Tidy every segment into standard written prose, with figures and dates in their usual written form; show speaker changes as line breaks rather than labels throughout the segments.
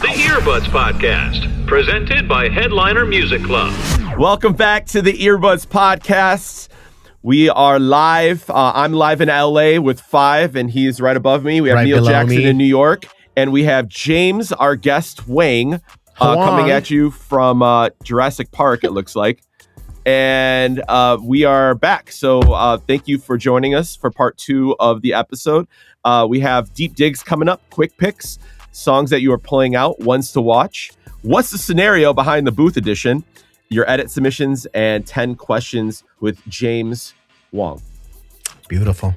The Earbuds Podcast, presented by Headliner Music Club.
Welcome back to the Earbuds Podcast. We are live. I'm live in LA with Five, and he's right above me. We have Neil Jackson in New York, and we have James, our guest, Hwang, coming at you from Jurassic Park, it looks like. And we are back. So thank you for joining us for part 2 of the episode. We have deep digs coming up, quick picks, songs that you are pulling out, ones to watch. What's the scenario behind the booth edition? Your edit submissions and 10 questions with James Hwang.
Beautiful.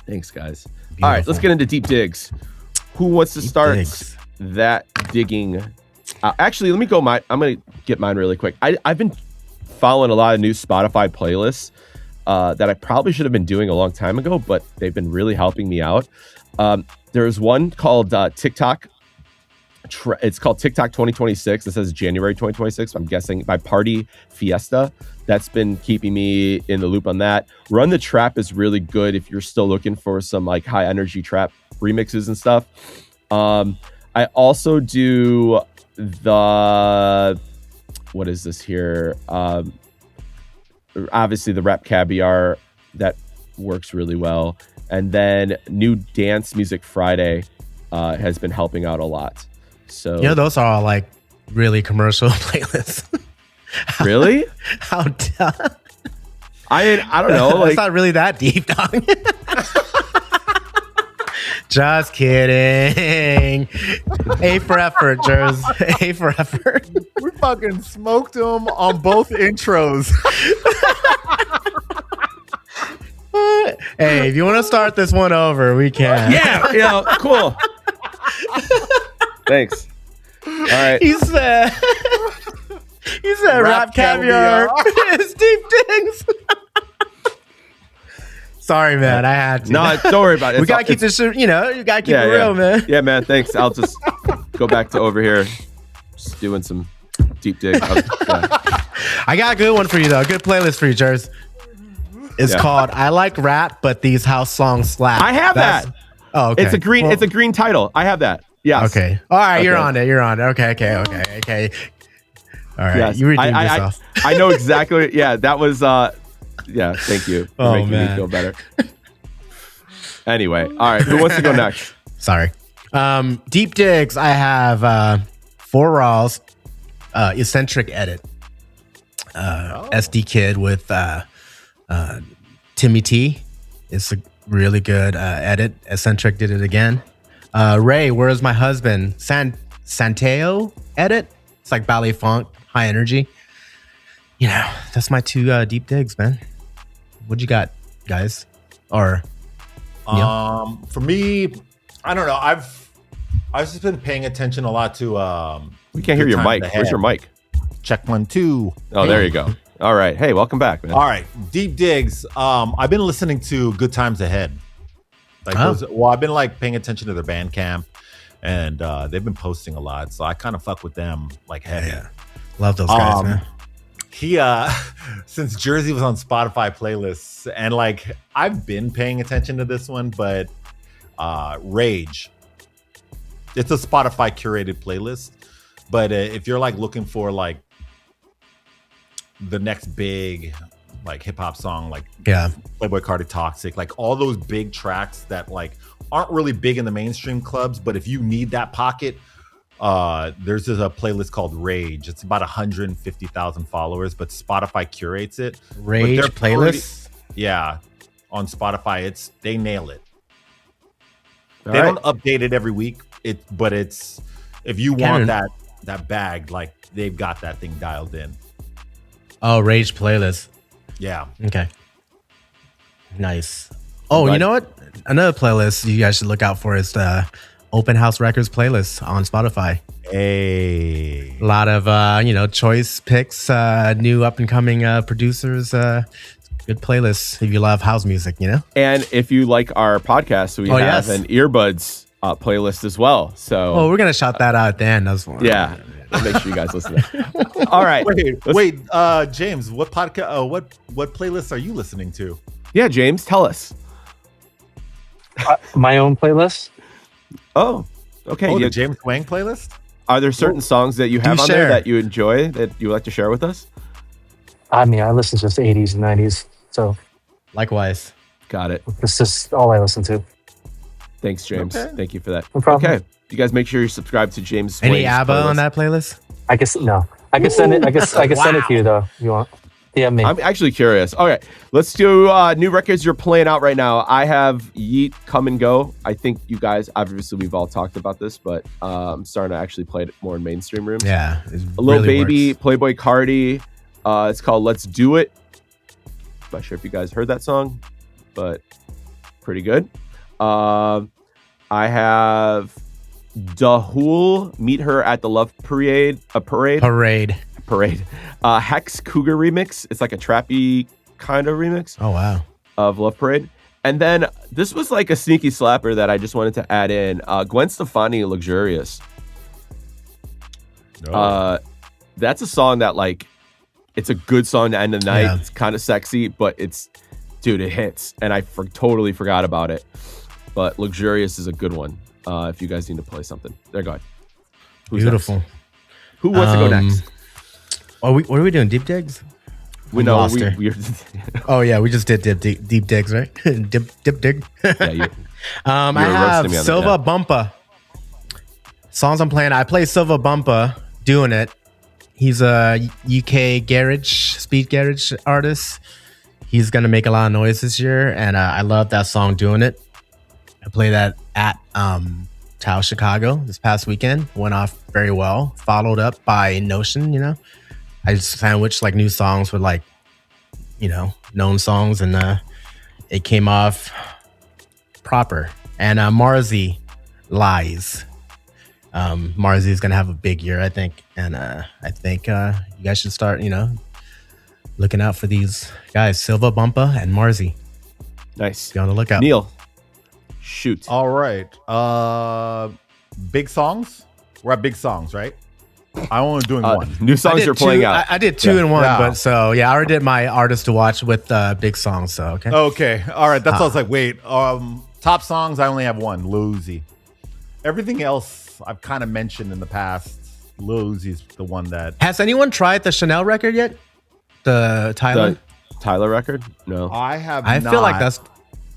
Thanks, guys.
Beautiful.
All right, let's get into deep digs. Who wants to start that digging? Actually, let me go. I'm going to get mine really quick. I've been following a lot of new Spotify playlists that I probably should have been doing a long time ago, but they've been really helping me out. There's one called TikTok. It's called TikTok 2026. It says January 2026. I'm guessing by Party Fiesta. That's been keeping me in the loop on that. Run the Trap is really good if you're still looking for some like high energy trap remixes and stuff. I also do the, what is this here? Obviously the Rap Caviar, that works really well. And then New Dance Music Friday has been helping out a lot. So
those are all like really commercial playlists.
Really?
How dumb.
I don't know. Like,
it's not really that deep, dog. Just kidding. A for effort, Jerzy. A for effort.
We fucking smoked them on both intros.
Hey, if you want to start this one over, we can.
Yeah, cool. Thanks. All right.
He said Rap Caviar is deep digs. Sorry, man. I had to.
No, don't worry about it.
We got to keep this, you got to keep it real, man.
Yeah, man. Thanks. I'll just go back to over here, just doing some deep dig.
I got a good one for you, though. A good playlist for you, Jerzy. It's called I Like Rap, but These House Songs Slap.
I have that.
Oh, okay.
It's a green title. I have that. Yes.
Okay. All right. Okay. You're on it. Okay. All right. Yes. You redeemed yourself.
I know exactly. Yeah, that was. Thank you for making me feel better. Anyway, all right. Who wants to go next?
Sorry. Deep digs. I have 4 Raws, eccentric edit. SD Kid with Timmy T. It's a really good edit. Eccentric did it again. Ray, Where's My Husband? Santeo edit. It's like ballet funk, high energy. That's my 2 deep digs, man. What you got, guys? Or
for me, I don't know. I've just been paying attention a lot to
we can't hear your mic. Where's your mic?
Check 1 2.
Oh, there you go. All right. Hey, welcome back, man.
All right. Deep digs. I've been listening to Good Times Ahead. I've been like paying attention to their Bandcamp, and they've been posting a lot, so I kind of fuck with them like heavy.
Yeah. Love those guys, man.
He since Jerzy was on Spotify playlists, and like I've been paying attention to this one, but Rage. It's a Spotify curated playlist, but if you're like looking for like the next big like hip hop song, like Playboy Cardi Toxic, like all those big tracks that like aren't really big in the mainstream clubs, but if you need that pocket, there's a playlist called Rage. It's about 150,000 followers, but Spotify curates it.
Rage playlist?
On Spotify, they nail it.
All
they
right.
don't update it every week. But it's if you want that bag, like they've got that thing dialed in.
Oh, Rage playlist.
Yeah.
Okay. Nice. Oh, you know what? Another playlist you guys should look out for is the Open House Records playlist on Spotify.
Hey.
A lot of, choice picks, new up and coming producers. Good playlist if you love house music,
And if you like our podcast, we have an Earbuds playlist as well. So,
we're going to shout that out at the end.
Yeah. Make sure you guys listen to that. All right.
Wait, James, what podcast? What playlist are you listening to?
Yeah, James, tell us.
My own playlist.
Oh, okay.
The James Hwang playlist.
Are there certain songs that you have
Do
on
share.
there that you enjoy that you would like to share with us?
I mean, I listen to just 80s and 90s, so
Likewise.
Got it.
it's just all I listen to.
Thanks, James.
Okay.
Thank you for that.
No problem.
Okay, you guys make sure you subscribe to James.
Any
Hwang's
ABBA
playlist.
on that playlist?
I guess no. I can send it. I guess I can send it to you though. If you want? Yeah, me.
I'm actually curious. All right, let's do new records you're playing out right now. I have Yeet, Come and Go. I think you guys, obviously, we've all talked about this, but I'm starting to actually play it more in mainstream rooms.
Yeah.
A Little Baby, Playboy Cardi. It's called Let's Do It. Not sure if you guys heard that song, but pretty good. I have Dahul, Meet Her at the Love Parade. Parade. Hex Cougar remix. It's like a trappy kind of remix
Oh, wow.
of Love Parade. And then this was like a sneaky slapper that I just wanted to add in. Gwen Stefani, Luxurious. That's a song that like, it's a good song to end the night.
Yeah.
It's kind of sexy, but dude, it hits. And I totally forgot about it. But Luxurious is a good one. If you guys need to play something. There, go ahead. Who's
Beautiful.
next? Who wants to go next?
What are we doing? Deep digs?
We
I'm
know
lost here.
we're
Oh yeah, we just did deep digs, right? dip dig.
yeah, you,
I
roasting
have
me on that,
Silva
yeah.
Bumpa. Songs I'm playing. I play Silva Bumpa doing it. He's a UK speed garage artist. He's gonna make a lot of noise this year, and I love that song doing it. I played that at Tao Chicago this past weekend. Went off very well. Followed up by Notion. I just sandwiched like new songs with like known songs, and it came off proper. And Marzi Lies. Marzi is gonna have a big year, I think, and I think you guys should start looking out for these guys, Silva Bumpa and Marzi.
nice.
Be on the lookout.
Neil, shoot.
All right. Big songs. We're at big songs, right? I only doing one.
New songs you're playing out.
I did two in one,
Yeah.
but so yeah, I already did my artist to watch with big songs. So okay.
Okay. All right. That's what I was like. Wait. Top songs. I only have one. Lil Uzi. Everything else I've kind of mentioned in the past. Lil Uzi's the one that
Has anyone tried the Chanel record yet? The Tyler.
The Tyler record? No.
I have.
I feel like that's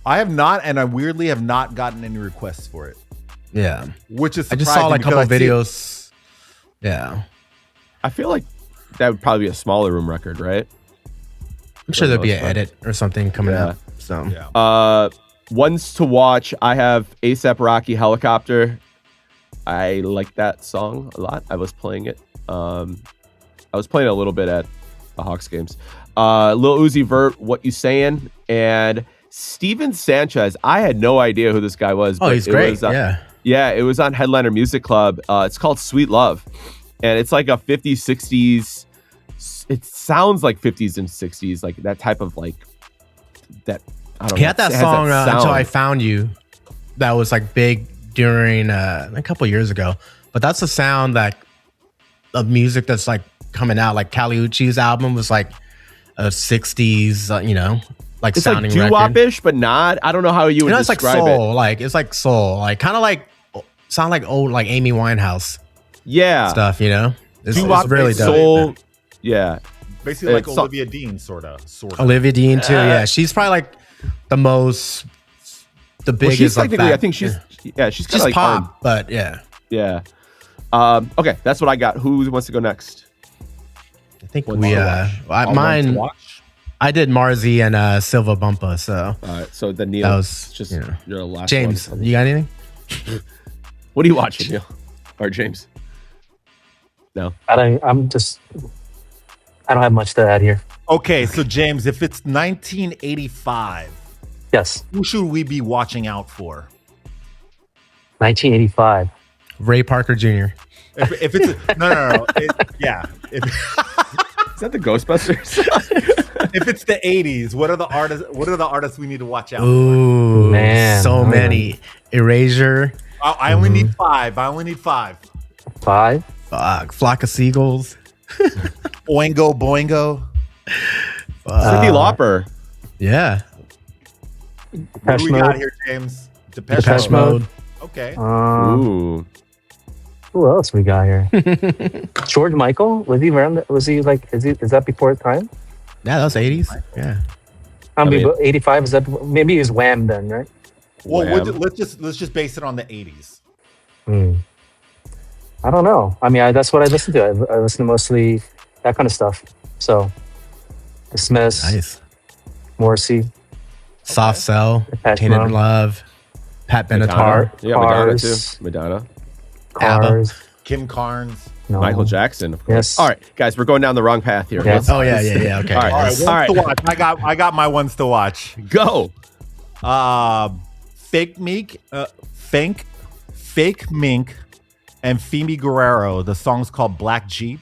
I have not, and I weirdly have not gotten any requests for it,
yeah.
which is
I
surprising.
just saw like a couple
because I see it-
videos. Yeah,
I feel like that would probably be a smaller room record, right?
I'm sure
the
there'll be
most
an
part.
edit or something coming
Yeah.
up. So
Yeah.
Ones to watch. I have ASAP Rocky Helicopter. I like that song a lot. I was playing it. I was playing it a little bit at the Hawks games. Lil Uzi Vert, What You Saying? And Steven Sanchez. I had no idea who this guy was.
oh, he's
it
great.
was,
Yeah.
Yeah, it was on Headliner Music Club. It's called Sweet Love. And it's like a 50s, 60s. It sounds like 50s and 60s, like that type of like that. I don't
He
know.
had that
It has
song Until
sound.
I Found You. That was like big during a couple years ago. But that's the sound that of music that's like coming out. Like Kali Uchis album was like a 60s, like
It's like
sounding
doo-wop-ish, but not. I don't know how you would
it's like
describe
soul.
it.
Like it's like soul. Like kind of like sound like old like Amy Winehouse
Yeah,
stuff. It's
doo-wop,
really dope.
soul. Yeah,
Basically, like
It's so-
Olivia Dean, sort of.
Olivia Dean too. Yeah, she's probably like the
well, she's
biggest. Like
technically.
that.
I think she's she's kind
she's
of like
pop, but yeah.
Yeah. Okay, that's what I got. Who wants to go next?
I think
One
we
to watch.
mine.
Watch.
I did Marzi and Silva Bumpa. So
All right, so then Neil,
That was,
just
yeah.
your last
James,
one.
you got anything?
What are you watching, Neil? Or James? No.
I don't have much to add here.
Okay, so James, if it's 1985,
Yes,
who should we be watching out for?
1985.
Ray Parker Jr.
If it's no. Yeah.
Is that the Ghostbusters?
If it's the 80s, what are the artists we need to watch out for?
Ooh,
Man.
so
Oh,
many. Erasure.
I only need 5. I only need 5.
5.
Fuck. Flock of Seagulls.
Oingo Boingo.
Cyndi Lauper.
Yeah.
What do
Depeche
we got
Mode.
here, James?
Depeche Mode.
Okay.
Ooh.
Who else we got here? George Michael? Was he around? Was he like? Is that before his time?
Yeah, that was 80s. Yeah.
I mean,
mean-
85. Is that maybe he was Wham then, right?
Well,
Wham.
let's just base it on the 80s.
I don't know. I mean, that's what I listen to. I listen to mostly that kind of stuff. So, The Smiths,
Nice.
Morrissey,
Soft Cell,
Depeche
Tainted
Mode.
Love, Pat
Madonna.
Benatar,
Yeah, Madonna
Cars.
too. Madonna.
Cars.
Kim Carnes.
No.
Michael Jackson, of course.
Yes.
All right, guys, we're going down the wrong path here.
Yeah.
Let's
Oh yeah. Okay.
All right.
All right, ones
All right.
to watch. I got my ones to watch.
go.
Fake Mink, Fake Mink, and Femi Guerrero. The song's called Black Jeep.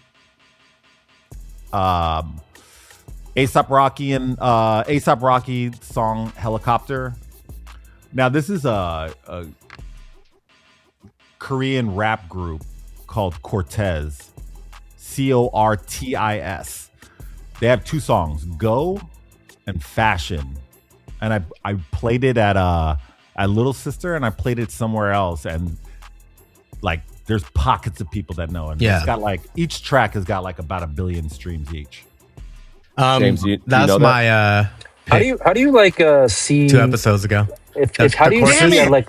A$AP Rocky and A$AP Rocky song Helicopter. Now this is a Korean rap group called Cortez, Cortis. They have two songs, Go and Fashion. And I played it at Little Sister, and I played it somewhere else, and like there's pockets of people that know it.
Yeah.
It's got like each track has got like about 1 billion streams each.
James, do you
that's
know that?
my
How do you like see
2 episodes ago.
if how do you
Damn
see
it.
it like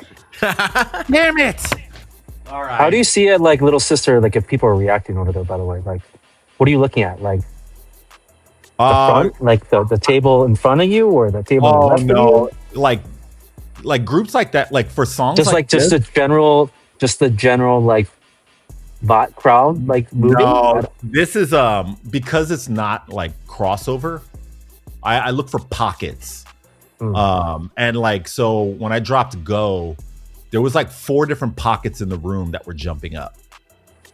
Damn it! All right.
how do you see it like Little Sister, like if people are reacting over there, by the way, like what are you looking at, like the front, like the table in front of you or the table on the
Oh
left
no!
of you?
Like groups like that, like for songs,
Just like
this,
the general like bot crowd like moving.
No, this is because it's not like crossover. I look for pockets. And like so when I dropped Go, there was like 4 different pockets in the room that were jumping up.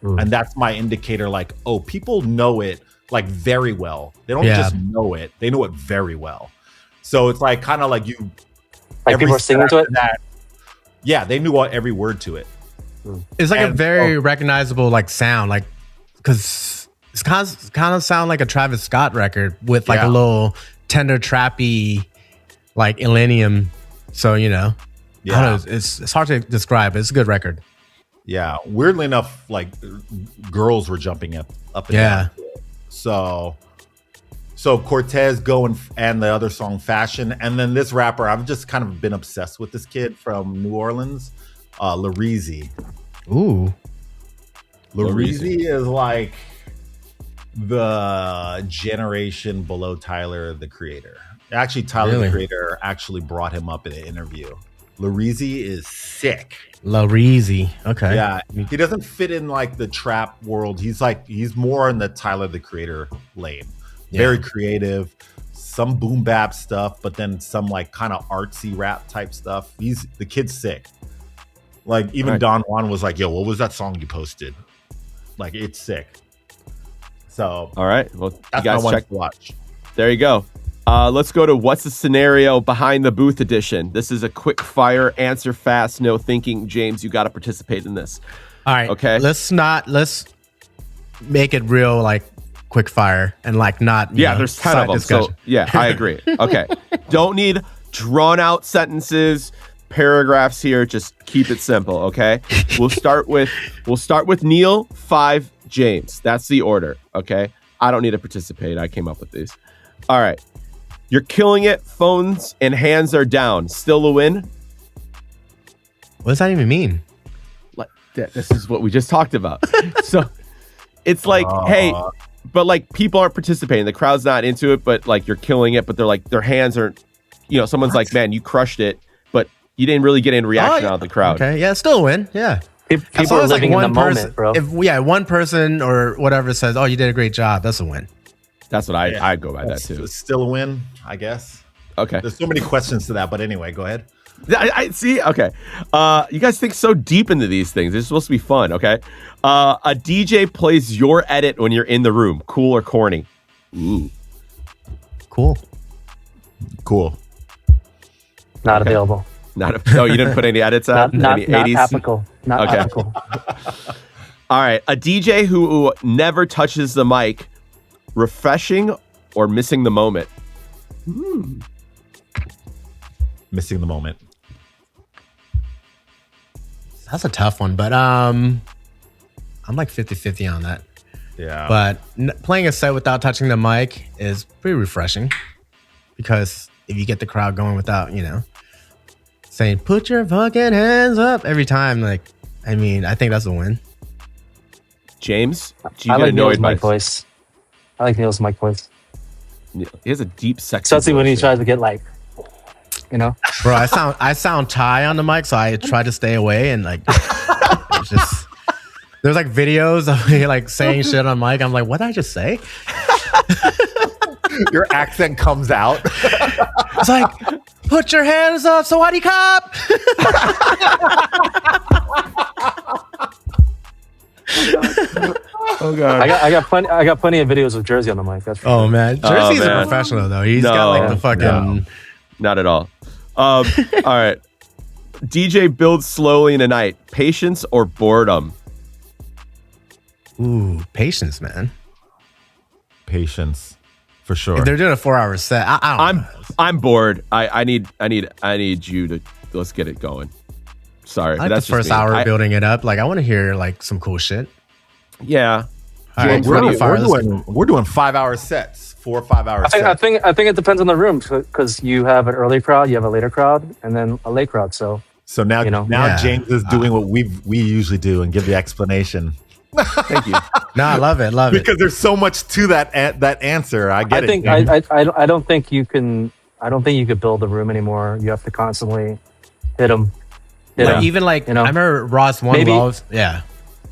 And that's my indicator, like, oh, people know it like very well. They don't just know it, they know it very well. So it's like kind of like you
Like
every
people are singing to
after
it?
that, yeah, they knew every word to it.
It's like a
And-
very recognizable like sound, like because it's kind of sound like a Travis Scott record with like
Yeah.
a little tender trappy like Millennium. So I don't know, it's hard to describe. It's a good record.
Yeah, weirdly enough, like girls were jumping up and
Yeah.
down. So Cortez, Go, and the other song Fashion, and then this rapper. I've just kind of been obsessed with this kid from New Orleans, Lareezy.
Ooh,
Lareezy is like the generation below Tyler, the Creator. Actually, Tyler,
Really?
the Creator, actually brought him up in an interview. Lareezy is sick.
Lareezy. Okay.
Yeah, he doesn't fit in like the trap world. He's more in the Tyler the Creator lane. Very creative, some boom bap stuff, but then some like kind of artsy rap type stuff. The kid's sick. Like even
Right.
Don Juan was like, "Yo, what was that song you posted?" Like it's sick. So
All right. Well, you
that's
guys
my one
check.
to watch.
There you go. Let's go to what's the scenario behind the booth edition. This is a quick fire, answer fast, no thinking. James, you got to participate in this.
All right.
Okay.
Let's make it real, like quick fire, and like not.
Yeah, there's 10
side
of them.
discussion.
So yeah, I agree. Okay. Don't need drawn out sentences, paragraphs here. Just keep it simple. Okay. We'll start with Neil, 5, James. That's the order. Okay. I don't need to participate. I came up with these. All right. You're killing it. Phones and hands are down. Still a win.
What does that even mean?
Like this is what we just talked about. So it's like, hey, but like people aren't participating. The crowd's not into it, but like you're killing it. But they're like their hands aren't. Someone's like, man, you crushed it, but you didn't really get any reaction out of the crowd.
Okay. Yeah, still a win. Yeah. As
People
long
are
as like
living in the
one
moment,
person,
bro.
if one person or whatever says, "Oh, you did a great job," that's a win.
That's what I'd go by that too.
It's still a win, I guess.
Okay.
There's so many questions to that, but anyway, go ahead.
I see. Okay. You guys think so deep into these things. It's supposed to be fun. Okay. A DJ plays your edit when you're in the room. Cool or corny? Ooh.
Cool.
Cool.
Not available.
No, you didn't put any edits out?
Not
Any 80s?
applicable. Not
Okay.
applicable.
All right. A DJ who never touches the mic, refreshing or missing the moment?
Missing the moment.
That's a tough one, but I'm like 50-50 on that.
Yeah.
But playing a set without touching the mic is pretty refreshing because if you get the crowd going without, saying, put your fucking hands up every time, I think that's a win.
James, do you
I
get
like Neil's
annoyed by
mic voice. I like Neil's mic voice.
He has a deep, sexy
Especially when he
voice.
tries to get
Bro, I sound Thai on the mic, so I try to stay away and it's just there's videos of me saying shit on mic. I'm like, what did I just say?
Your accent comes out.
It's like, put your hands up, Sawadee Cop.
Oh god.
I got plenty of videos of Jerzy on the mic. That's for
Oh
sure.
man, Jersey's a
man.
professional though. He's
No,
got the fucking.
Not at all. All right. DJ builds slowly in a night. Patience or boredom?
Ooh, patience, man.
Patience, for sure.
If they're doing a 4-hour set, I don't know.
I'm bored. I need you to let's get it going. Sorry,
I like
that's
the first
just me.
hour building it up. I want to hear some cool shit.
Yeah.
All right,
James, what do you-
we're doing 5-hour sets, 4 or 5 hour
I
sets.
think it depends on the room because you have an early crowd, you have a later crowd, and then a late crowd. So
now
Yeah.
James is doing what we usually do and give the explanation.
Thank you.
No, I love it,
Because there's so much to that answer. I get
I think
it.
I don't think you can. I don't think you could build the room anymore. You have to constantly hit them.
Like, even I remember Ross one
Maybe-
Walls. Yeah,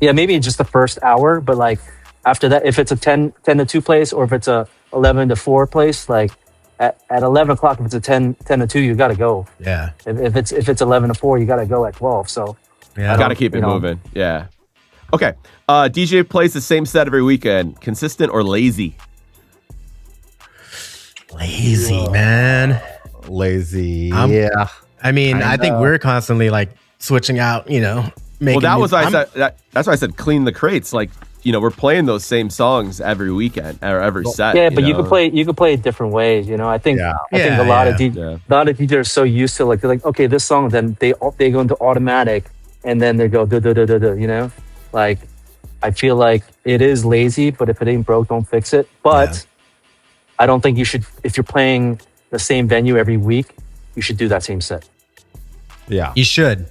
Yeah, maybe just the first hour, but after that, if it's a 10 to 2 place or if it's a 11 to 4 place, at 11 o'clock, if it's a 10 to 2, you got to go.
yeah,
If it's 11 to 4, you got to go at 12. So
yeah.
Got to keep it moving. Yeah. Okay. DJ plays the same set every weekend. Consistent or lazy?
Lazy, man.
Lazy.
Yeah. I mean, I think we're constantly switching out. Making
That's why I said clean the crates. We're playing those same songs every weekend or every set.
yeah, but you can play it different ways. I think
Yeah.
I think
Yeah,
a lot of
yeah.
a lot of DJs are so used to they're like, okay, this song, then they go into automatic and then they go da da da da da. I feel like it is lazy, but if it ain't broke, don't fix it. But I don't think you should, if you're playing the same venue every week, you should do that same set.
Yeah.
You should.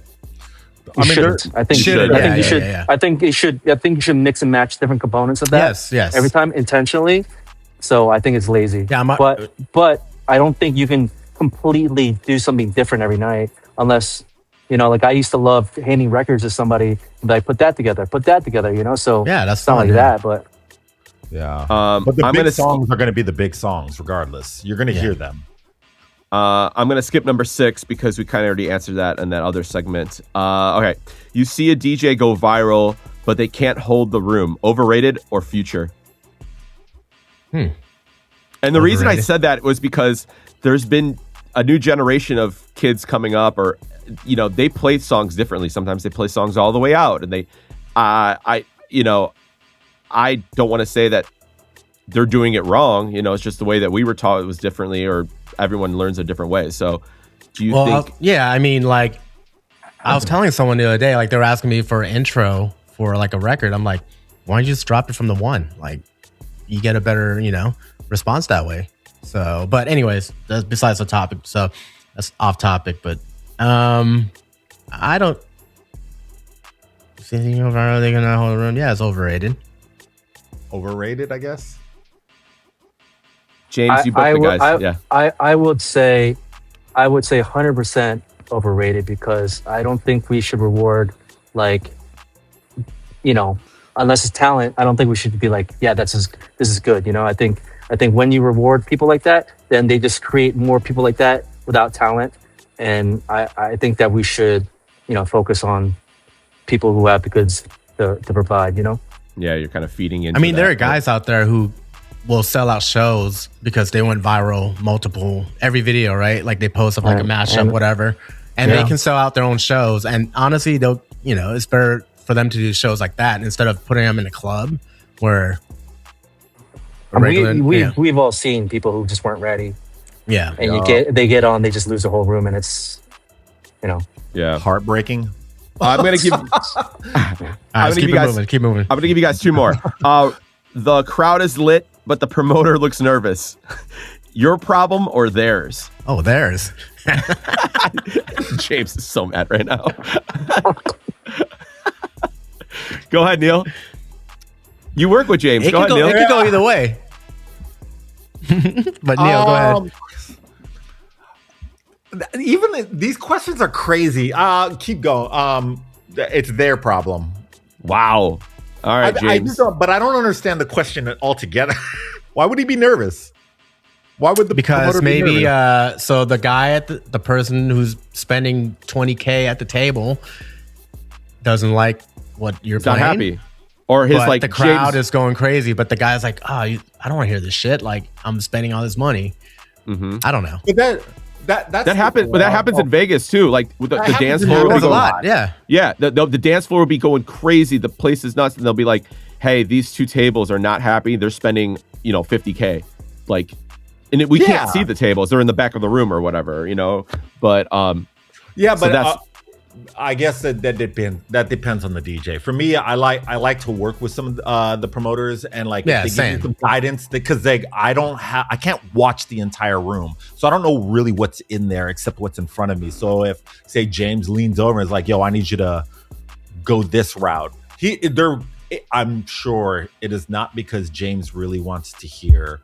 You shouldn't. I think you should. I think you should.
Yeah.
I think you should mix and match different components of that.
Yes.
Every time intentionally. So I think it's lazy.
Yeah,
but I don't think you can completely do something different every night unless I used to love handing records to somebody and put that together. So
Yeah, that's
it's not
fun,
like
yeah.
that, but
Yeah.
But
the
I'm
big
gonna
songs are going to be the big songs regardless. You're going to hear them.
I'm going to skip number 6 because we kind of already answered that in that other segment. Okay. You see a DJ go viral, but they can't hold the room. Overrated or future? And the reason I
Overrated.
said that was because there's been a new generation of kids coming up, or they play songs differently. Sometimes they play songs all the way out, and they, I don't want to say that they're doing it wrong. It's just the way that we were taught it was differently, or everyone learns a different way. So, do you think?
I mean, I was telling someone the other day, they were asking me for an intro for a record. I'm like, why don't you just drop it from the one? You get a better, response that way. So, but anyways, that's besides the topic. So that's off topic. But I don't see anything over. Are they gonna hold the room? Yeah, it's overrated.
Overrated, I guess.
James, you both the guys. Yeah.
I would say 100% overrated because I don't think we should reward unless it's talent. I don't think we should be this is good. I think when you reward people like that, then they just create more people like that without talent. And I think that we should focus on people who have the goods to provide.
Yeah, you're kind of feeding into.
I mean, there
that,
are guys out there who will sell out shows because they went viral every video, right? They post up a mashup, whatever, and they can sell out their own shows. And honestly, they'll, it's better for them to do shows like that instead of putting them in a club where.
We've all seen people who just weren't ready,
Yeah.
and they get on, they just lose the whole room, and it's,
Yeah.
Heartbreaking.
I'm gonna give.
Keep moving.
I'm gonna give you guys two more. The crowd is lit, but the promoter looks nervous. Your problem or theirs?
Oh, theirs.
James is so mad right now. Go ahead, Neil. You work with James. Go ahead, Neil.
It could go either way. But Neil, go ahead.
Even these questions are crazy. Keep going. It's their problem.
Wow. All right, James.
But I don't understand the question altogether. Why would he be nervous? Why would the
because
promoter
maybe
be nervous?
so the guy at the person who's spending $20K at the table doesn't like what you're
He's
playing.
not happy. Or his
But
like
the crowd
James,
is going crazy, but the guy's like, I don't want to hear this shit. Like I'm spending all this money. I don't know.
But
that happens. But that happens in Vegas too. Like with the dance floor will be
Happens a
going,
lot. Yeah.
Yeah, the dance floor will be going crazy. The place is nuts, and they'll be like, "Hey, these two tables are not happy. They're spending, $50K." Like, and we can't see the tables; they're in the back of the room or whatever, But
but I guess that depends. That depends on the DJ. For me, I like to work with some of the promoters and if they give me some guidance because I can't watch the entire room, so I don't know really what's in there except what's in front of me. So if say James leans over and is like, "Yo, I need you to go this route," I'm sure it is not because James really wants to hear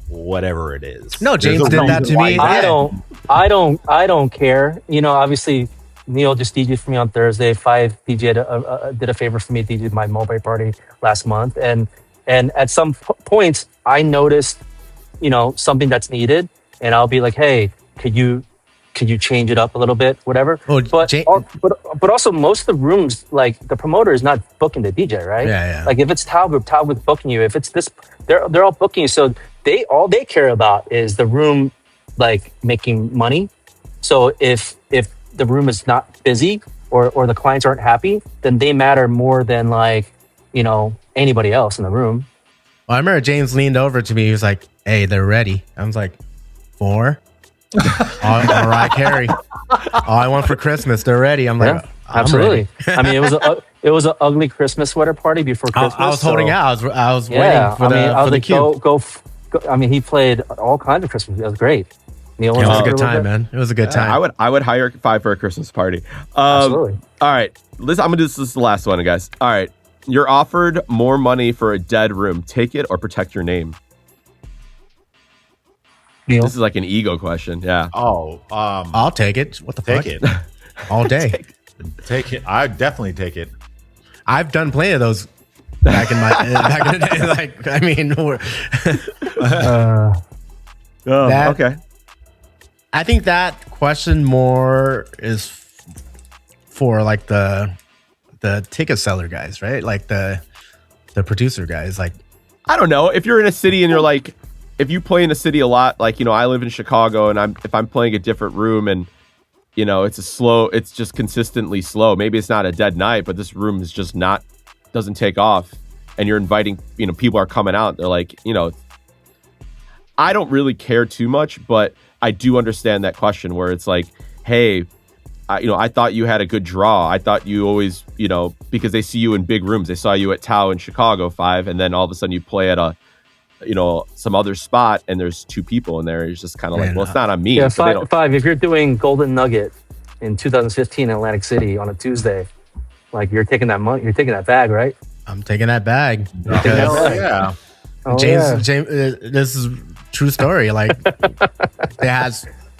whatever it is.
No, James did that to me.
I don't care. Obviously. Neil just DJed for me on Thursday. 5 DJ did a favor for me. DJed my mobile party last month, and at some points I noticed, something that's needed, and I'll be like, "Hey, could you change it up a little bit, whatever?" But also most of the rooms, like the promoter is not booking the DJ, right?
Yeah.
Like if it's Tao Group booking you. If it's this, they're all booking you. So all they care about is the room, like making money. So if the room is not busy or the clients aren't happy, then they matter more than anybody else in the room.
Well, I remember James leaned over to me. He was like, "Hey, they're ready." I was like, 4? All right, Carrie. All I want for Christmas, they're ready. I'm like,
absolutely. I mean, it was an ugly Christmas sweater party before Christmas.
I was holding out. I was waiting for the cue.
Go. I mean, he played all kinds of Christmas. It was great.
It was a good time, man. It was a good time.
I would hire 5 for a Christmas party.
Absolutely.
All right, I'm gonna do this is the last one, guys. All right, you're offered more money for a dead room. Take it or protect your name.
Neil?
This is like an ego question. Yeah.
I'll take it. What the fuck?
Take it.
All day.
Take it. I definitely take it.
I've done plenty of those back in the day. Like, I mean,
Okay.
I think that question more is for like the ticket seller guys, right? Like the producer guys. Like,
I don't know. If you're in a city and you're like, if you play in a city a lot, like, I live in Chicago and if I'm playing a different room and, it's just consistently slow. Maybe it's not a dead night, but this room is just doesn't take off and you're inviting, people are coming out. They're like, I don't really care too much, but I do understand that question where it's like, hey, I thought you had a good draw. I thought you always, because they see you in big rooms. They saw you at Tao in Chicago 5, and then all of a sudden you play at a, some other spot, and there's 2 people in there. It's just kind of like, well, it's not on me.
Yeah,
so
5. If you're doing Golden Nugget in 2015 in Atlantic City on a Tuesday, like you're taking that money, you're taking that bag, right?
I'm taking that bag.
Yeah.
James, this is true story. Like, they had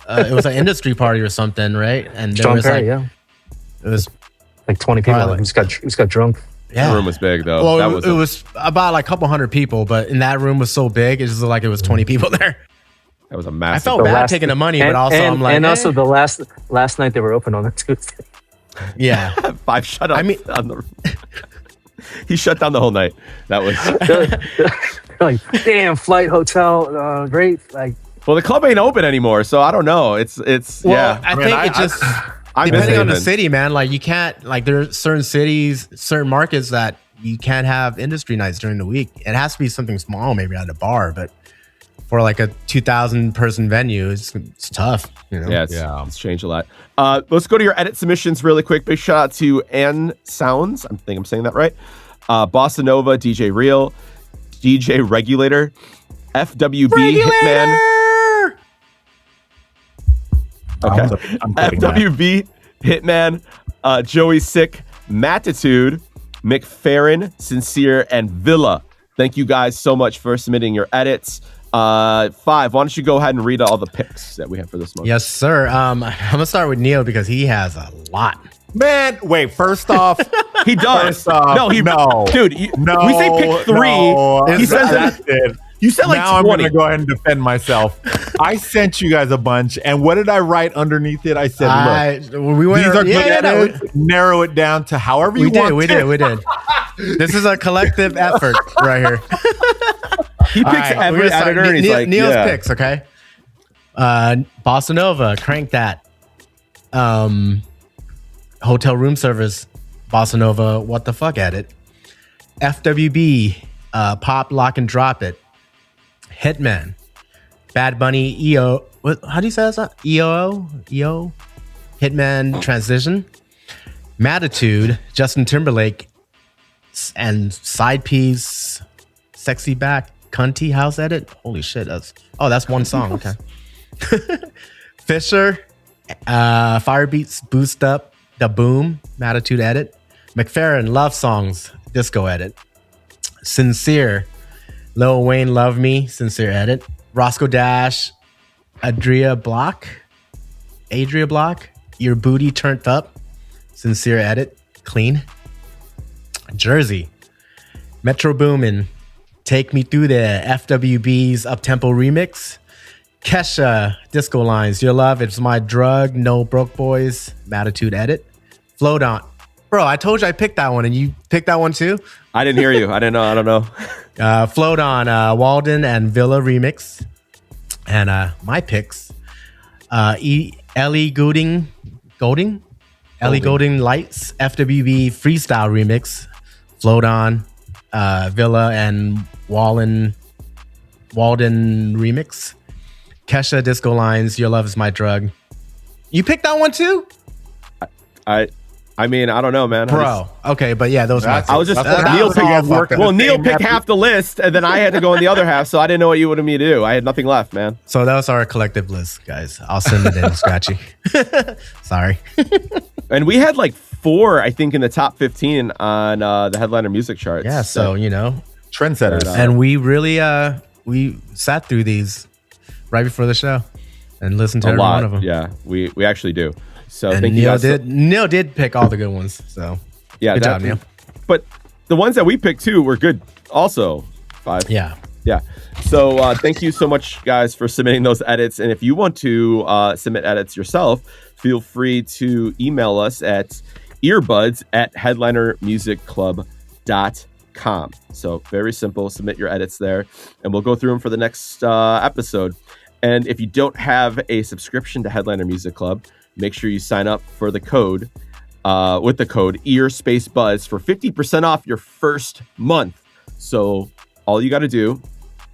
it was an industry party or something, right? And there was
Perry,
it was
like 20 people.
Probably.
He just got drunk.
yeah.
The room was big though.
Well, it was about like a couple hundred people, but in that room was so big, it's just like it was 20 people there.
That was a
I
massive.
felt bad taking the money, but also I'm like,
also the last night they were open on a Tuesday.
yeah.
5 shut up.
I mean-
he shut down the whole night. That was
Like, damn, flight, hotel, great. Like,
well, the club ain't open anymore, so I don't know. It's
Well,
yeah.
I think it just depending on the city, man. Like, you can't, like, there are certain cities, certain markets that you can't have industry nights during the week. It has to be something small, maybe at a bar, but for like a 2,000 person venue, it's tough. You know?
Yeah, it's changed a lot. Let's go to your edit submissions really quick. Big shout out to Ann Sounds. I think I'm saying that right. Bossa Nova, DJ Real, DJ Regulator, FWB Hitman. Okay. FWB Hitman, Joey Sick, Matitude, McFerrin, Sincere, and Villa. Thank you guys so much for submitting your edits. Five, why don't you go ahead and read all the picks that we have for this month?
Yes, sir. I'm gonna start with Neil because he has a lot.
Man, wait. First off,
He does.
First off, no.
Dude, we say pick three.
No,
He says
that's it.
You said like
now
20.
I'm going to go ahead and defend myself. I sent you guys a bunch, and what did I write underneath it? I said, look,
we went,
these are good edits. Narrow it down to however you want.
We did. This is a collective effort right here.
He picks every editor, and he's like,
Neil's picks, okay? Bossa Nova, Crank That. Hotel Room Service, Bossa Nova, What the Fuck edit. FWB, Pop, Lock, and Drop It. Hitman, Bad Bunny, EO. How do you say that? EO? Hitman Transition. Matitude, Justin Timberlake, and Side Piece, Sexy Back, Cunty House edit. Holy shit, that's one song. Okay. Fisher, Firebeats, Boost Up, The Boom, Matitude edit. McFerrin, Love Songs, Disco edit. Sincere, Lil Wayne, Love Me, Sincere edit. Roscoe Dash, Adria Block, Your Booty Turned Up, Sincere edit, clean. Jerzy, Metro Boomin, Take Me Through the FWB's Uptempo remix. Kesha, Disco Lines, Your Love Is My Drug, No Broke Boys, Matitude edit. Float On. Bro, I told you I picked that one, and you picked that one too?
I didn't hear you. I didn't know. I don't know.
Float On, Walden and Villa remix. And my picks, Ellie Goulding Lights, FWB Freestyle remix. Float On, Villa and Walden remix. Kesha, Disco Lines, Your Love Is My Drug. You picked that one too?
I mean, I don't know, man.
Bro. Okay, but yeah, those are my picks.
I was just Neil picked. Well, Neil picked half the list, and then I had to go in the other half, so I didn't know what you wanted me to do. I had nothing left, man.
So that was our collective list, guys. I'll send it in, Scratchy. Sorry.
And we had like 4, I think, in the top 15 on the Headliner music charts.
Yeah, so you know,
trendsetters.
And we really we sat through these right before the show and listened to every one of them.
Yeah, we actually do. So
and
thank
Neil
you guys.
Neil did pick all the good ones. So
yeah,
good job, Neil.
But the ones that we picked too were good also. 5.
Yeah.
So thank you so much, guys, for submitting those edits. And if you want to submit edits yourself, feel free to email us at earbuds@headlinermusicclub.com. So very simple. Submit your edits there, and we'll go through them for the next episode. And if you don't have a subscription to Headliner Music Club, make sure you sign up for the code with the code EARSPACEBUZZ for 50% off your first month. So all you got to do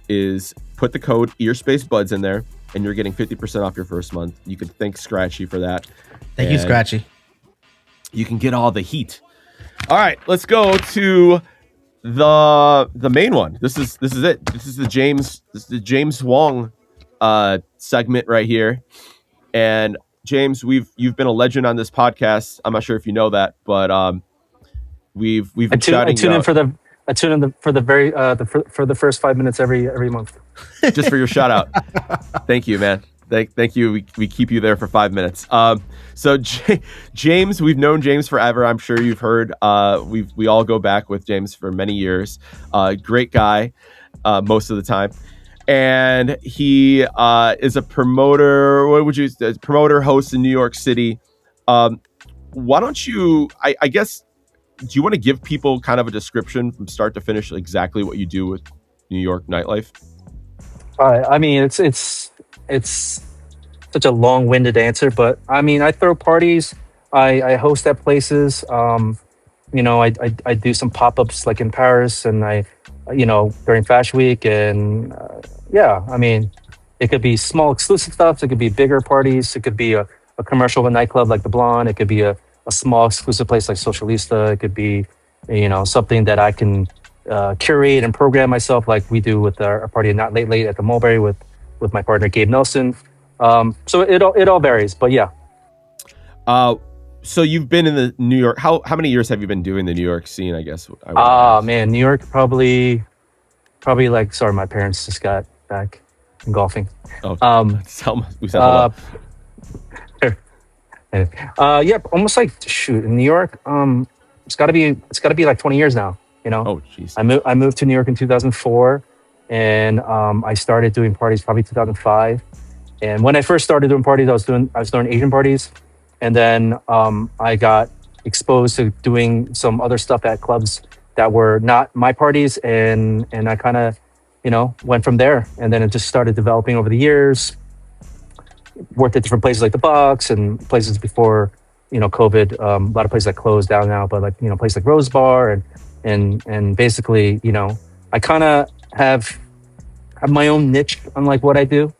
is put the code EARSPACEBUZZ in there, and you're getting 50% off your first month. You can thank Scratchy for that.
Thank you, Scratchy.
You can get all the heat. All right, let's go to the main one. This is it. This is the James Hwang segment right here. And James, you've been a legend on this podcast. I'm not sure if you know that, but we've been shouting.
I tune in for the first 5 minutes every month.
Just for your shout out. Thank you, man. Thank you. We keep you there for 5 minutes. So James, we've known James forever. I'm sure you've heard. We all go back with James for many years. Great guy, most of the time. And he is a promoter. Promoter host in New York City. Why don't you? I guess. Do you want to give people kind of a description from start to finish exactly what you do with New York nightlife?
I mean, it's such a long-winded answer, but I mean, I throw parties. I host at places. I do some pop-ups like in Paris, and I during Fashion Week. And yeah, I mean, it could be small exclusive stuff. It could be bigger parties. It could be a commercial of a nightclub like the Blonde. It could be a small exclusive place like Socialista. It could be, something that I can curate and program myself, like we do with our party at Not Late Late at the Mulberry with my partner Gabe Nelson. So it all varies, but yeah.
So you've been in the New York. How many years have you been doing the New York scene? I guess.
Man, New York probably like. Sorry, my parents just got back from golfing.
Oh, we said hello.
Yeah, almost like in New York. It's got to be like 20 years now.
Oh, jeez.
I moved to New York in 2004, and I started doing parties probably 2005. And when I first started doing parties, I was doing Asian parties, and then I got exposed to doing some other stuff at clubs that were not my parties, and I kind of went from there, and then it just started developing over the years. Worked at different places like the Bucks and places before COVID. A lot of places that closed down now, but like places like Rose Bar and basically I kind of have my own niche on like what I do.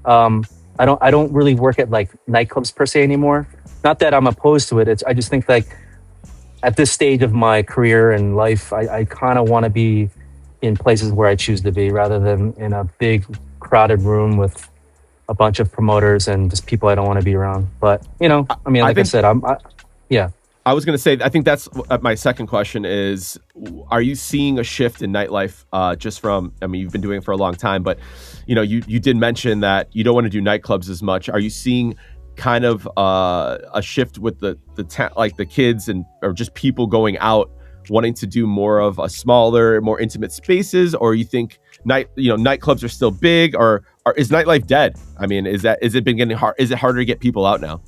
I don't really work at like nightclubs per se anymore. Not that I'm opposed to it. I just think like at this stage of my career and life, I kind of want to be in places where I choose to be rather than in a big crowded room with a bunch of promoters and just people I don't want to be around. But I said, yeah.
I was going to say, I think that's my second question is, are you seeing a shift in nightlife just from, you've been doing it for a long time, but you did mention that you don't want to do nightclubs as much. Are you seeing kind of a shift with like the kids or just people going out wanting to do more of a smaller, more intimate spaces? Or you think nightclubs are still big, or is nightlife dead? Is it been getting hard? Is it harder to get people out now?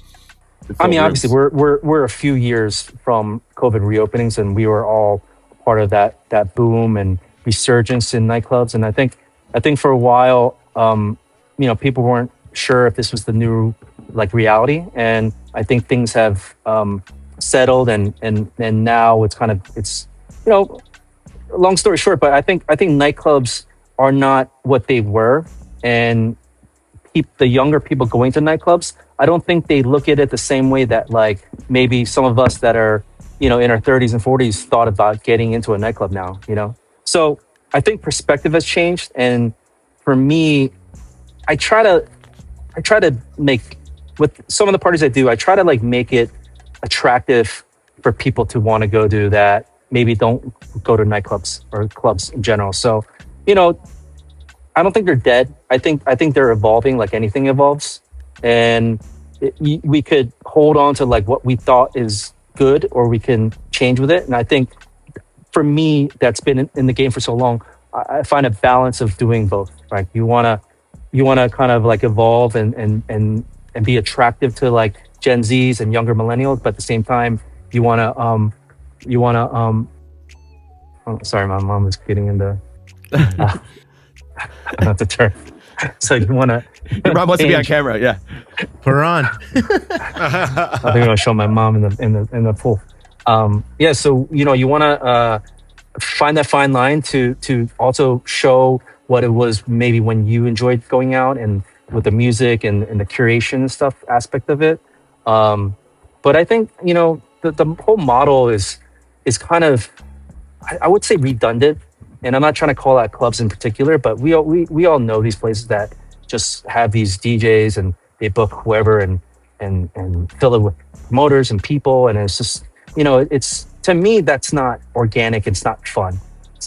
Obviously we're a few years from COVID reopenings, and we were all part of that boom and resurgence in nightclubs. And I think for a while, people weren't sure if this was the new like reality. And I think things have settled, and now it's long story short, but I think nightclubs are not what they were, and the younger people going to nightclubs, I don't think they look at it the same way that like maybe some of us that are in our 30s and 40s thought about getting into a nightclub now. So I think perspective has changed, and for me, I try to make, with some of the parties I do, I try to like make it attractive for people to want to go do that maybe don't go to nightclubs or clubs in general. So I don't think they're dead. I think they're evolving like anything evolves, and we could hold on to like what we thought is good, or we can change with it. And I think for me, that's been in the game for so long, I find a balance of doing both. Right? You wanna kind of like evolve and be attractive to like Gen Zs and younger millennials, but at the same time, you wanna oh, sorry, my mom is getting into I have to turn. So you want to...
Your mom wants to be on camera, yeah.
Put her on.
I think I'm going to show my mom in the pool. Yeah, so, you want to find that fine line to also show what it was maybe when you enjoyed going out and with the music and the curation and stuff aspect of it. But I think, the whole model is kind of, I would say, redundant. And I'm not trying to call out clubs in particular, but we all know these places that just have these DJs and they book whoever and fill it with promoters and people. And it's just, it's, to me, that's not organic. It's not fun.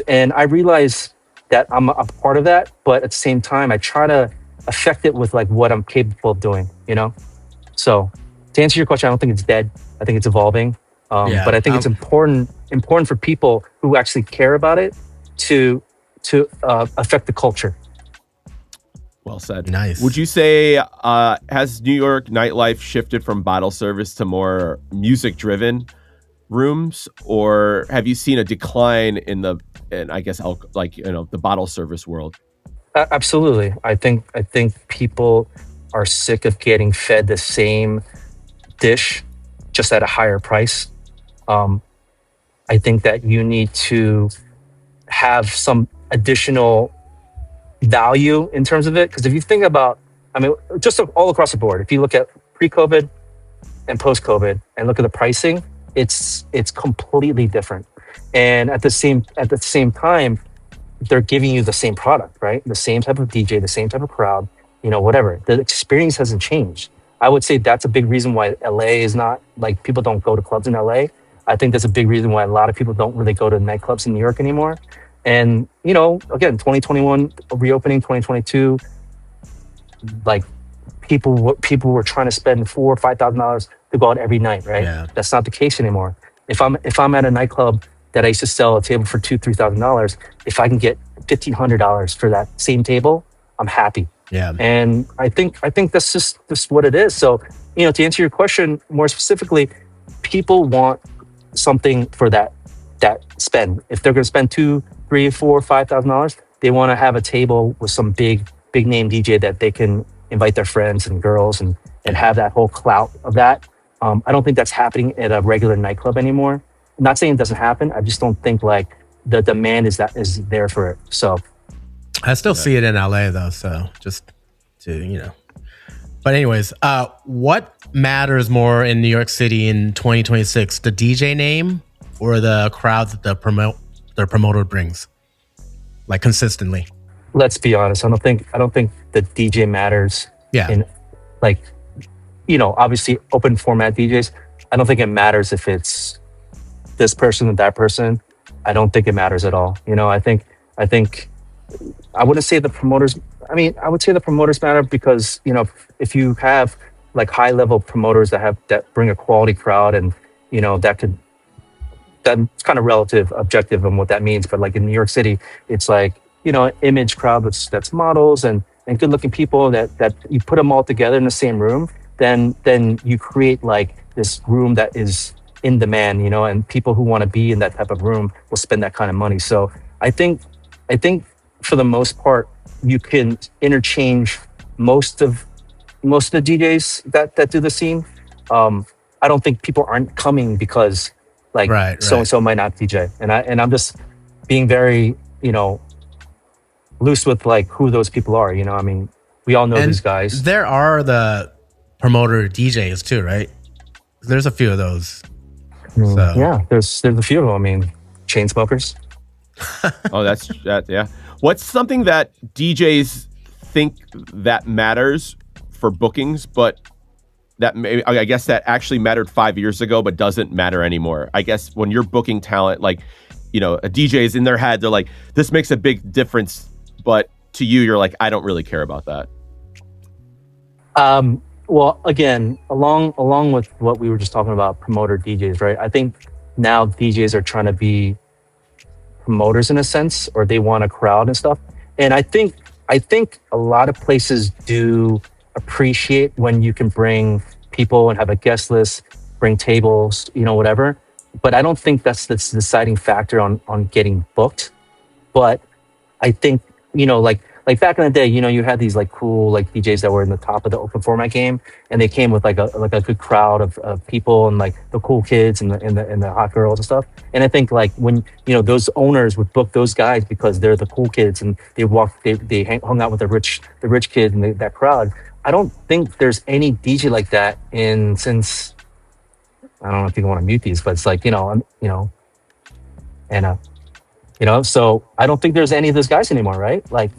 And I realize that I'm a part of that, but at the same time, I try to affect it with like what I'm capable of doing, So to answer your question, I don't think it's dead. I think it's evolving. But I think it's important for people who actually care about it to affect the culture.
Well said.
Nice.
Would you say has New York nightlife shifted from bottle service to more music driven rooms, or have you seen a decline in the bottle service world?
Absolutely. I think people are sick of getting fed the same dish just at a higher price. I think that you need to have some additional value in terms of it. Because if you think about, I mean, just all across the board, if you look at pre-COVID and post-COVID and look at the pricing, it's completely different. And at the same time, they're giving you the same product, right? The same type of DJ, the same type of crowd, whatever. The experience hasn't changed. I would say that's a big reason why LA is not, like, people don't go to clubs in LA. I think that's a big reason why a lot of people don't really go to nightclubs in New York anymore. And, again, 2021 reopening, 2022, like, people were trying to spend $4,000 or $5,000 to go out every night, right?
Yeah.
That's not the case anymore. If I'm at a nightclub that I used to sell a table for $2,000-$3,000, if I can get $1,500 for that same table, I'm happy.
Yeah.
And I think that's just what it is. So, to answer your question more specifically, people want something for that spend. If they're going to spend $2,000, $3,000, $4,000, $5,000, they want to have a table with some big name DJ that they can invite their friends and girls and have that whole clout of that. I don't think that's happening at a regular nightclub anymore. I'm not saying it doesn't happen. I just don't think like the demand is there for it. So
I still see it in LA though. So just to, but anyways, what matters more in New York City in 2026, the DJ name or the crowd that the promoter brings, like, consistently?
Let's be honest. I don't think the DJ matters.
Yeah.
In, like, obviously open format DJs. I don't think it matters if it's this person or that person. I don't think it matters at all. I think I wouldn't say the promoters. I mean, I would say the promoters matter because, if you have like high level promoters that bring a quality crowd and, that's kind of relative, objective on what that means. But like in New York City, it's like, image crowd that's models and good looking people that you put them all together in the same room, then you create like this room that is in demand, and people who want to be in that type of room will spend that kind of money. So I think for the most part, you can interchange most of the DJs that do the scene. I don't think people aren't coming because like so and so might not DJ, and I'm just being very loose with like who those people are. I mean, we all know these guys.
There are the promoter DJs too, right? There's a few of those. So.
Yeah, there's a few of them. I mean, chain smokers.
Oh, that's that. Yeah. What's something that DJs think that matters for bookings, but that I guess that actually mattered 5 years ago, but doesn't matter anymore? I guess when you're booking talent, like, a DJ is in their head, they're like, this makes a big difference, but to you, you're like, I don't really care about that.
Well, again, along with what we were just talking about, promoter DJs, right? I think now DJs are trying to be promoters in a sense, or they want a crowd and stuff. And I think a lot of places do appreciate when you can bring people and have a guest list, bring tables, whatever. But I don't think that's the deciding factor on getting booked. But I think, like back in the day, you had these like cool like DJs that were in the top of the open format game, and they came with like a good crowd of people and like the cool kids and the hot girls and stuff. And I think like when those owners would book those guys because they're the cool kids and they hung out with the rich kids and that crowd. I don't think there's any DJ like that since I don't know if you want to mute these, but it's like so I don't think there's any of those guys anymore, right? Like.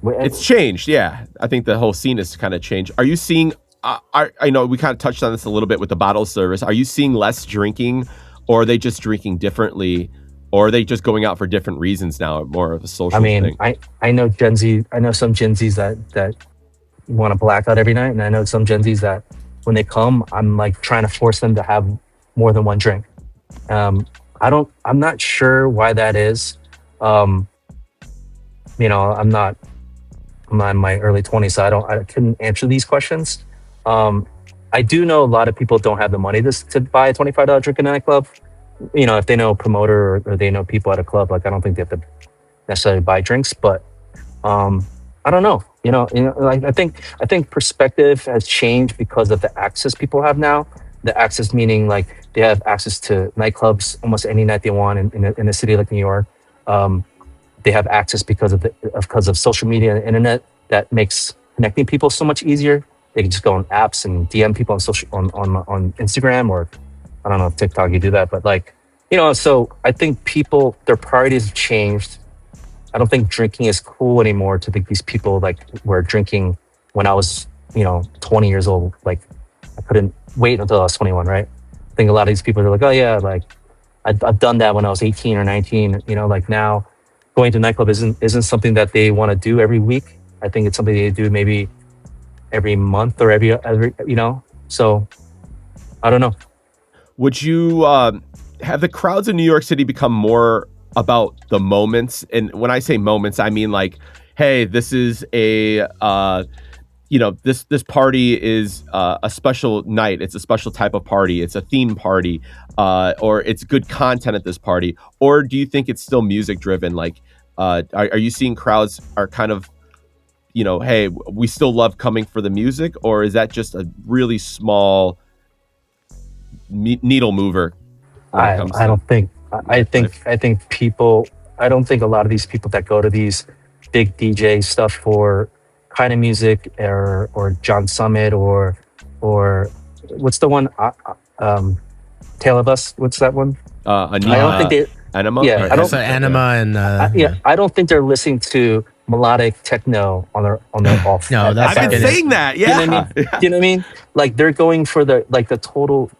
It's changed, yeah. I think the whole scene has kind of changed. Are you seeing, I know we kind of touched on this a little bit with the bottle service. Are you seeing less drinking, or are they just drinking differently, or are they just going out for different reasons now, more of a social thing?
I know Gen Z, I know some Gen Zs that want to black out every night, and I know some Gen Zs that when they come, I'm like trying to force them to have more than one drink. I'm not sure why that is. I'm not in my early 20s, so I couldn't answer these questions. I do know a lot of people don't have the money to buy a $25 drink in a nightclub. If they know a promoter or they know people at a club, like I don't think they have to necessarily buy drinks, but I don't know. Like I think perspective has changed because of the access people have now. The access meaning like they have access to nightclubs almost any night they want in a city like New York. They have access because of social media and internet that makes connecting people so much easier. They can just go on apps and DM people on Instagram, or I don't know if TikTok you do that, but like, so I think people, their priorities have changed. I don't think drinking is cool anymore to think these people like were drinking when I was, 20 years old. Like I couldn't wait until I was 21, right? I think a lot of these people are like, oh yeah, like I've done that when I was 18 or 19, like now going to nightclub isn't something that they want to do every week. I think it's something they do maybe every month or every so I don't know.
Would you have the crowds in New York City become more about the moments? And when I say moments, I mean like, hey, this is a this party is a special night. It's a special type of party. It's a theme party, or it's good content at this party. Or do you think it's still music driven? Like, are you seeing crowds are kind of, hey, we still love coming for the music, or is that just a really small needle mover?
I don't think. I think people. I don't think a lot of these people that go to these big DJ stuff for kind of music or John Summit or what's the one? Tale of Us. What's that one?
I
don't think they.
Anima.
Yeah, I don't.
Anima and
I don't think they're listening to melodic techno on their off.
No, that's
I've been saying that. Yeah.
You know what I mean? Do you know what I mean? Like they're going for the total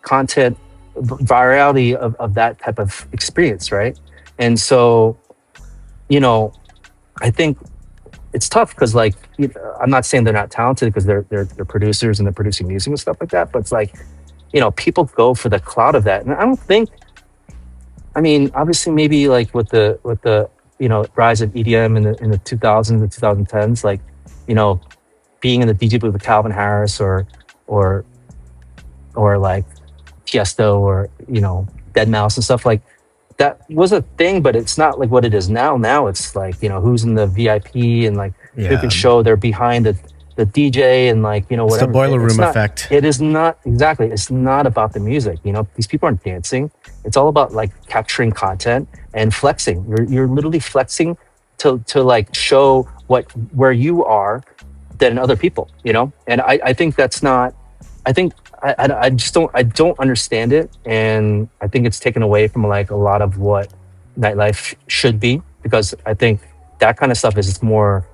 content virality of that type of experience, right? And so, I think it's tough because like I'm not saying they're not talented because they're producers and they're producing music and stuff like that, but it's like people go for the clout of that, and I don't think. I mean, obviously, maybe like with the rise of EDM in the 2000s and 2010s, like being in the DJ booth with Calvin Harris or like Tiesto or Dead Mouse and stuff, like that was a thing, but it's not like what it is now. Now it's like who's in the VIP and like who can show they're behind the DJ and like whatever.
It's the boiler room
not,
effect.
It is not exactly. It's not about the music. These people aren't dancing. It's all about like capturing content and flexing. You're literally flexing to like show where you are than other people. And I think that's not. I think I just don't understand it, and I think it's taken away from like a lot of what nightlife should be, because I think that kind of stuff is just more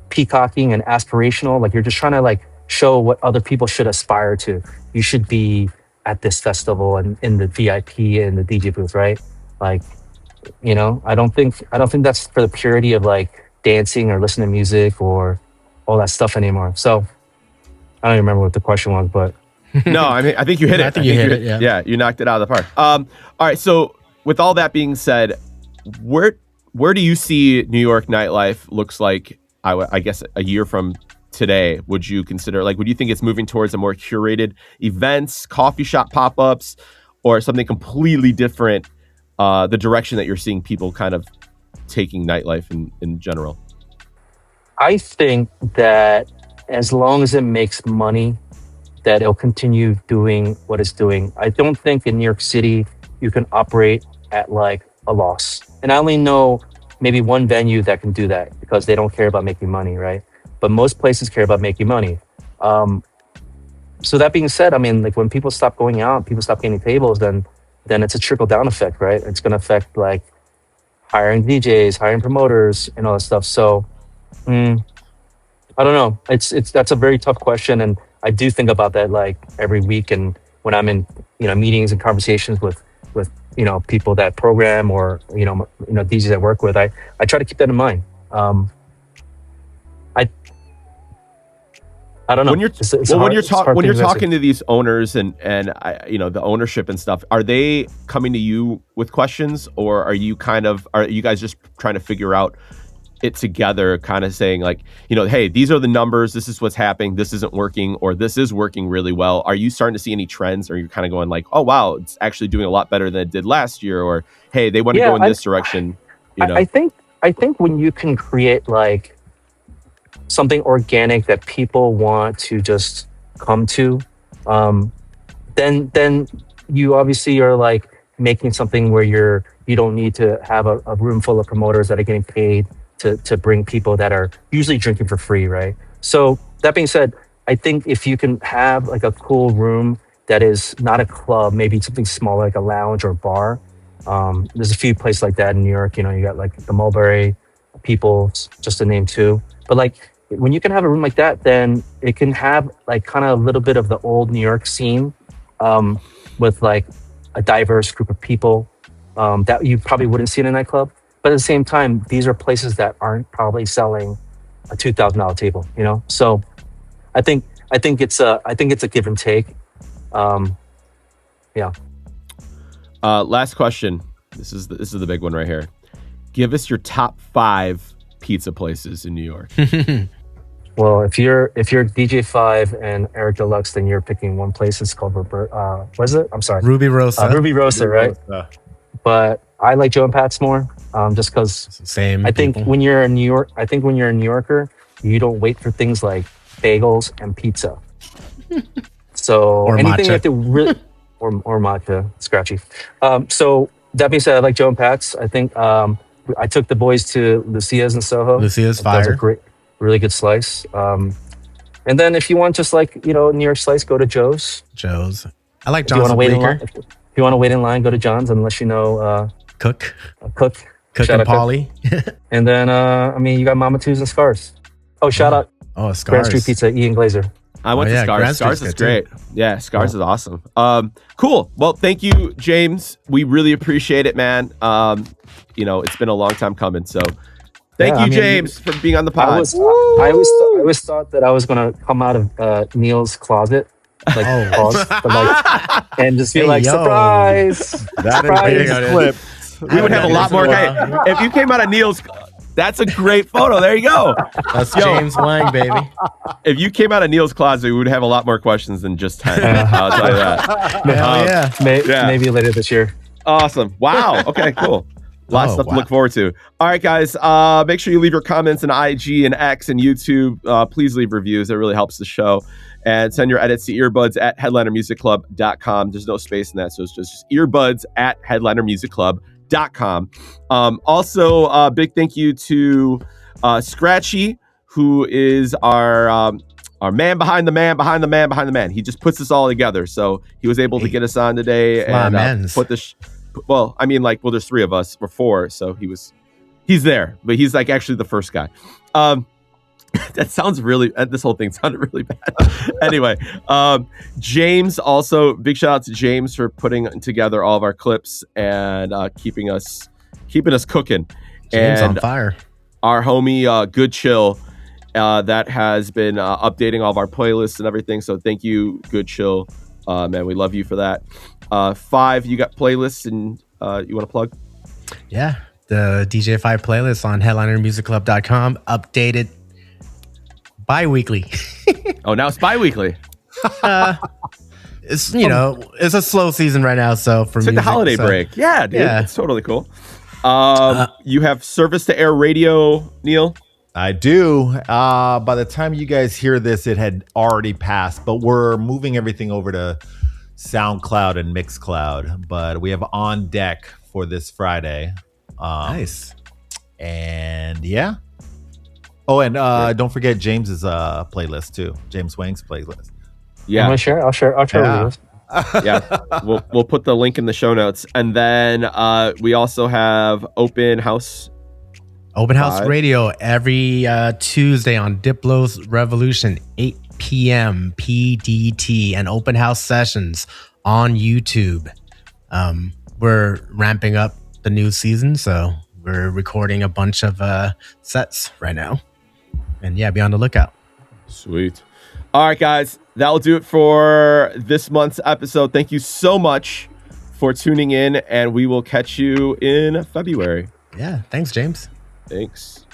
peacocking and aspirational. Like you're just trying to like show what other people should aspire to. You should be at this festival and in the VIP and the DJ booth, right? Like, I don't think that's for the purity of like dancing or listening to music or all that stuff anymore. So I don't even remember what the question was, but
no, I mean, I think you hit it.
I think you hit it.
Yeah, you knocked it out of the park. All right. So with all that being said, where do you see New York nightlife looks like? I guess a year from today. Would you consider would you think it's moving towards a more curated events, coffee shop pop-ups, or something completely different? The direction that you're seeing people kind of taking nightlife in general.
I think that as long as it makes money, that it'll continue doing what it's doing. I don't think in New York City you can operate at like a loss. And I only know maybe one venue that can do that because they don't care about making money, right? But most places care about making money. So that being said, I mean, like when people stop going out, people stop getting tables, then it's a trickle down effect, right? It's going to affect like hiring DJs, hiring promoters, and all that stuff. So I don't know. That's a very tough question, and I do think about that like every week. And when I'm in meetings and conversations with people that program or DJs I work with, I try to keep that in mind. I don't know.
When you're talking to these owners and the ownership and stuff, are they coming to you with questions, or are you guys just trying to figure out it together, kind of saying like, hey, these are the numbers, this is what's happening, this isn't working, or this is working really well? Are you starting to see any trends, or you're kind of going like, oh wow, it's actually doing a lot better than it did last year, or hey, they want to go in this direction?
I think when you can create like something organic that people want to just come to, then you obviously are like making something where you're you don't need to have a room full of promoters that are getting paid to bring people that are usually drinking for free, right? So that being said, I think if you can have like a cool room that is not a club, maybe something smaller like a lounge or bar. There's a few places like that in New York. You know, you got like the Mulberry, People's, just to name two. But like when you can have a room like that, then it can have like kind of a little bit of the old New York scene, with like a diverse group of people that you probably wouldn't see in a nightclub. But at the same time, these are places that aren't probably selling a $2,000 table. You know, so I think it's a give and take. Yeah.
Last question. This is the big one right here. Give us your top 5 pizza places in New York.
Well, if you're DJ5 and Eric Deluxe, then you're picking one place. It's called what is it? I'm sorry,
Ruby Rosa.
Ruby Rosa, right? But I like Joe and Pat's more, just because.
Same.
I think
people.
when you're in New York, when you're a New Yorker, you don't wait for things like bagels and pizza. So
Or
anything
matcha.
you have to really, or matcha, scratchy. So that being said, I like Joe and Pat's. I think I took the boys to Lucia's in Soho.
Lucia's
That's a
fire.
great, really good slice. And then if you want just like, New York slice, go to Joe's.
Joe's. I like
If you want
John's
to wait in line,
Bleecker.
if you want to wait in line, go to John's unless you know
Cook.
Cook.
Cook
Shout
and
out
Polly.
And then you got Mama Two's and Scars. Oh, shout out
Oh,
Grand
Scars.
Street Pizza, Ian Glazer.
I went
Oh,
to
yeah,
Scars.
Grand
Scars
Street's
is
good,
great. Yeah, Scars is awesome. Cool. Well, thank you, James. We really appreciate it, man. It's been a long time coming. So thank you, James, for being on the pod.
I always thought that I was gonna come out of Neil's closet, like, and just be
Hey,
like,
yo.
surprise,
That
surprise.
is clip.
We would have a lot more. Hey, if you came out of Neil's, that's a great photo. There you go.
That's James Hwang, baby.
If you came out of Neil's closet, we would have a lot more questions than just 10. I'll tell you that.
Hell yeah.
Yeah.
Maybe later this year.
Awesome. Wow. Okay, cool. Lots of stuff to look forward to. All right, guys. Make sure you leave your comments on IG and X and YouTube. Please leave reviews. It really helps the show. And send your edits to earbuds at headlinermusicclub.com. There's no space in that, so it's just earbuds at headlinermusicclub.com. Also, big thank you to Scratchy, who is our man behind the man. He just puts this all together. So he was able to get us on today and put this. There's 3 of us or 4, so he's there, but he's like actually the first guy. That sounds really, this whole thing sounded really bad. Anyway, James, also big shout out to James for putting together all of our clips and keeping us cooking.
James
and
on fire.
Our homie, Good Chill, that has been updating all of our playlists and everything. So thank you, Good Chill. Man, we love you for that. 5, you got playlists and you want to plug?
Yeah. The DJ5 playlist on headlinermusicclub.com, updated bi-weekly.
Oh, now it's bi-weekly.
It's it's a slow season right now, so for
Took the holiday break. Yeah, dude.
Yeah.
It's totally cool. You have service to air radio, Neil?
I do. By the time you guys hear this, it had already passed, but we're moving everything over to SoundCloud and Mixcloud. But we have On Deck for this Friday.
Nice.
And yeah. Oh, and don't forget James's playlist too. James Hwang's playlist.
Yeah.
I'm gonna share. I'll share.
Yeah.
With you.
Yeah. We'll put the link in the show notes. And then we also have Open House
Radio every Tuesday on Diplo's Revolution, 8 p.m. PDT, and open house sessions on YouTube. We're ramping up the new season, so we're recording a bunch of sets right now. And yeah, be on the lookout.
Sweet. All right, guys. That'll do it for this month's episode. Thank you so much for tuning in, and we will catch you in February.
Yeah, thanks, James.
Thanks.